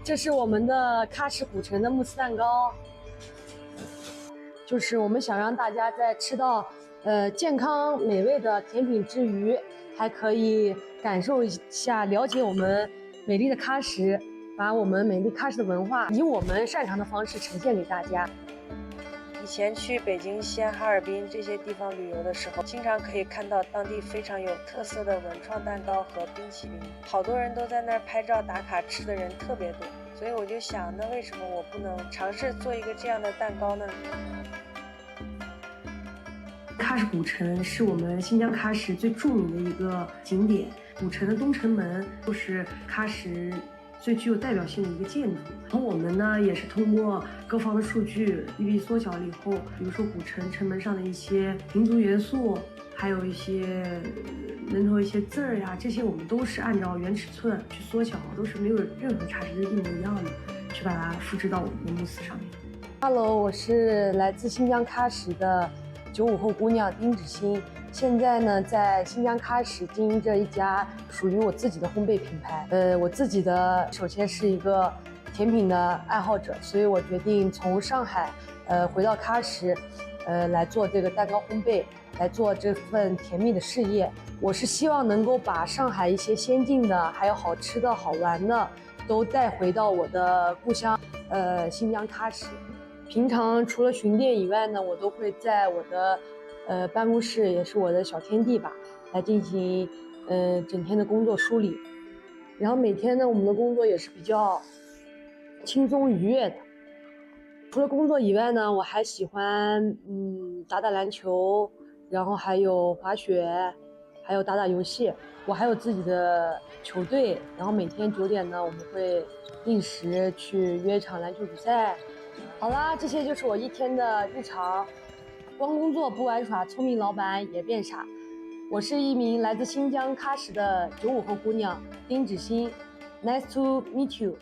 这是我们的喀什古城的慕斯蛋糕，就是我们想让大家在吃到健康美味的甜品之余，还可以感受一下、了解我们美丽的喀什，把我们美丽喀什的文化以我们擅长的方式呈现给大家。以前去北京、西安、哈尔滨这些地方旅游的时候，经常可以看到当地非常有特色的文创蛋糕和冰淇淋，好多人都在那儿拍照打卡，吃的人特别多。所以我就想，那为什么我不能尝试做一个这样的蛋糕呢？喀什古城是我们新疆喀什最著名的一个景点，古城的东城门就是喀什最具有代表性的一个建筑。然后我们呢也是通过各方的数据一笔缩小了以后，比如说古城城门上的一些民族元素，还有一些门头一些字儿呀，这些我们都是按照原尺寸去缩小，都是没有任何差池是一模一样的，去把它复制到我们的慕斯上面。Hello， 我是来自新疆喀什的95后姑娘丁芷欣，现在呢在新疆喀什经营着一家属于我自己的烘焙品牌。我自己的首先是一个甜品的爱好者，所以我决定从上海回到喀什，来做这个蛋糕烘焙，来做这份甜蜜的事业。我是希望能够把上海一些先进的，还有好吃的好玩的，都带回到我的故乡，新疆喀什。平常除了巡店以外呢，我都会在我的办公室，也是我的小天地吧，来进行整天的工作梳理。然后每天呢，我们的工作也是比较轻松愉悦的。除了工作以外呢，我还喜欢打打篮球，然后还有滑雪，还有打打游戏。我还有自己的球队，然后每天9点呢，我们会定时去约一场篮球比赛。好啦，这些就是我一天的日常，光工作不玩耍，聪明老板也变傻。我是一名来自新疆喀什的95后姑娘丁芷欣 ，Nice to meet you。